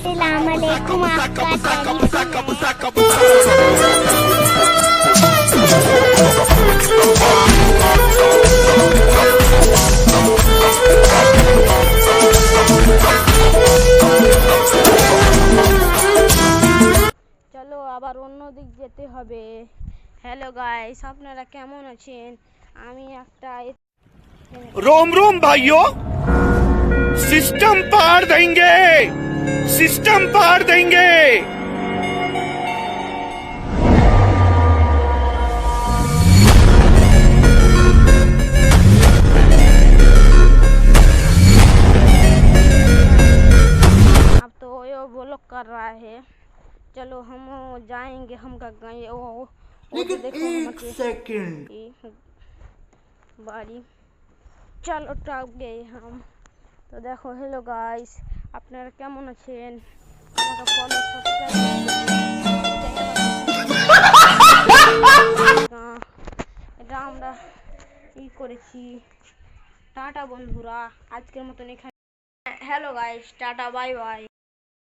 अस्सलामुअलैकुम চলো আবার অন্য দিক যেতে হবে। হ্যালো গাইস, আপনারা কেমন আছেন? আমি একটা रोम रोम भाइयों, सिस्टम पार देंगे, सिस्टम पार देंगे। अब तो यो ब्लॉक कर रहा है। चलो हम जाएंगे, हम का गए वो लेकिन देखो एक सेकंड बारी। चलो टप गए हम। তো দেখো, হ্যালো গাইস, আপনারা কেমন আছেন? আমাকে ফলো এটা আমরা করেছি। টাটা বন্ধুরা, আজকের মতন এখানে। Hello guys, tata, bye bye.